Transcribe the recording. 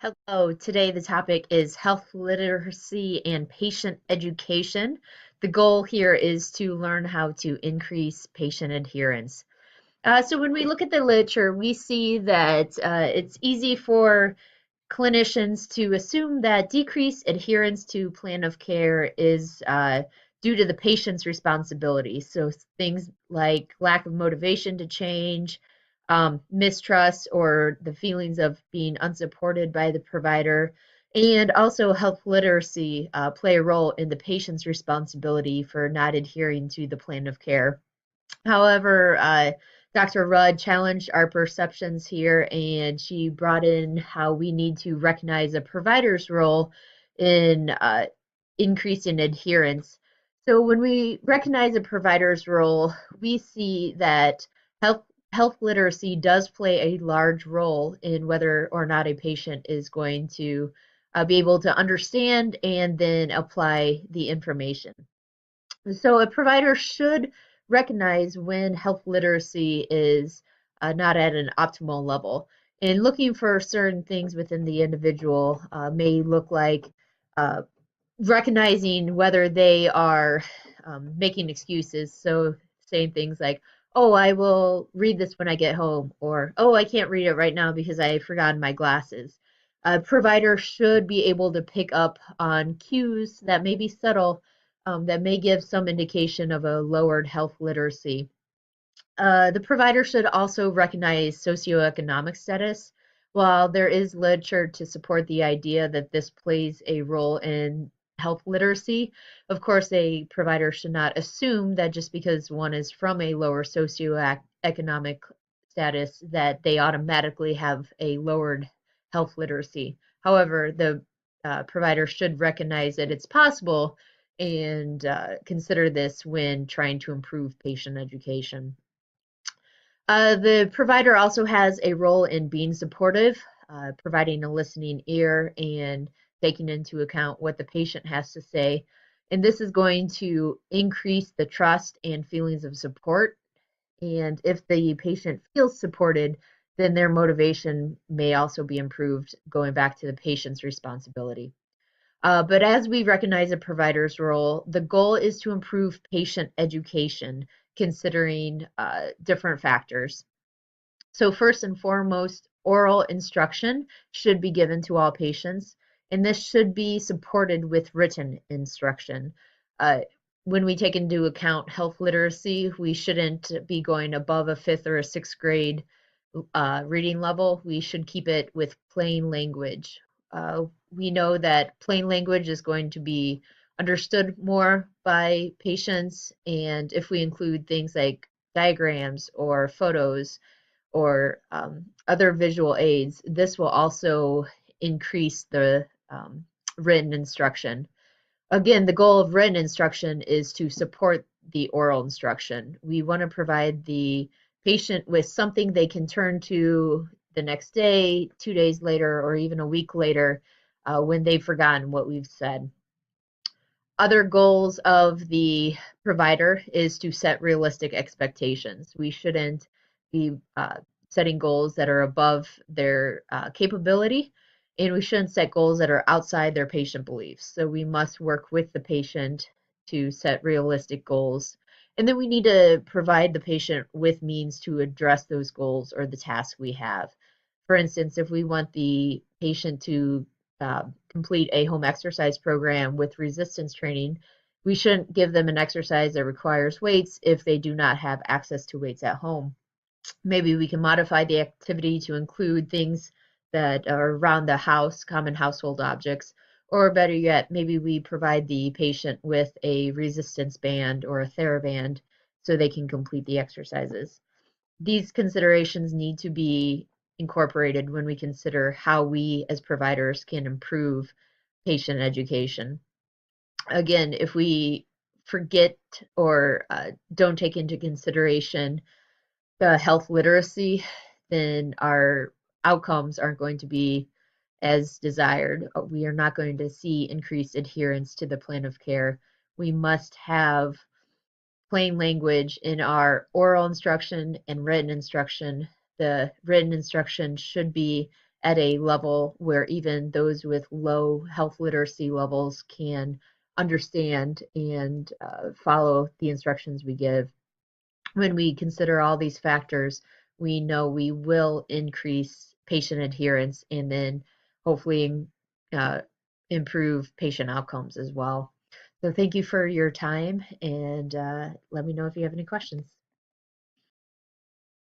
Hello, today the topic is health literacy and patient education. The goal here is to learn how to increase patient adherence. So when we look at the literature, we see that it's easy for clinicians to assume that decreased adherence to plan of care is due to the patient's responsibility. So things like lack of motivation to change, mistrust, or the feelings of being unsupported by the provider, and also health literacy play a role in the patient's responsibility for not adhering to the plan of care. However, Dr. Rudd challenged our perceptions here, and she brought in how we need to recognize a provider's role in increasing adherence. So when we recognize a provider's role, we see that health health literacy does play a large role in whether or not a patient is going to be able to understand and then apply the information. So a provider should recognize when health literacy is not at an optimal level. And looking for certain things within the individual may look like uh, recognizing whether they are making excuses. So saying things like, oh, I will read this when I get home, or oh, I can't read it right now because I forgot my glasses. A provider should be able to pick up on cues that may be subtle, that may give some indication of a lowered health literacy. The provider should also recognize socioeconomic status. While there is literature to support the idea that this plays a role in health literacy, of course, a provider should not assume that just because one is from a lower socioeconomic status that they automatically have a lowered health literacy. However, the provider should recognize that it's possible and consider this when trying to improve patient education. The provider also has a role in being supportive, providing a listening ear and taking into account what the patient has to say. And this is going to increase the trust and feelings of support. And if the patient feels supported, then their motivation may also be improved, going back to the patient's responsibility. But as we recognize a provider's role, the goal is to improve patient education, considering different factors. So first and foremost, oral instruction should be given to all patients, and this should be supported with written instruction. Uh, when we take into account health literacy, we shouldn't be going above a fifth or a sixth grade reading level. We should keep it with plain language. We know that plain language is going to be understood more by patients, and if we include things like diagrams or photos, or other visual aids, this will also increase the written instruction. Again, the goal of written instruction is to support the oral instruction. We want to provide the patient with something they can turn to the next day, 2 days later, or even a week later when they've forgotten what we've said. Other goals of the provider is to set realistic expectations. We shouldn't be setting goals that are above their capability, and we shouldn't set goals that are outside their patient beliefs. So we must work with the patient to set realistic goals. And then we need to provide the patient with means to address those goals or the tasks we have. For instance, if we want the patient to complete a home exercise program with resistance training, we shouldn't give them an exercise that requires weights if they do not have access to weights at home. Maybe we can modify the activity to include things that are around the house, common household objects, or better yet, maybe we provide the patient with a resistance band or a TheraBand so they can complete the exercises. These considerations need to be incorporated when we consider how we as providers can improve patient education. Again, if we forget or don't take into consideration the health literacy, then our outcomes aren't going to be as desired. We are not going to see increased adherence to the plan of care. We must have plain language in our oral instruction and written instruction. The written instruction should be at a level where even those with low health literacy levels can understand and follow the instructions we give. When we consider all these factors, we know we will increase patient adherence and then hopefully uh, improve patient outcomes as well. So thank you for your time, and let me know if you have any questions.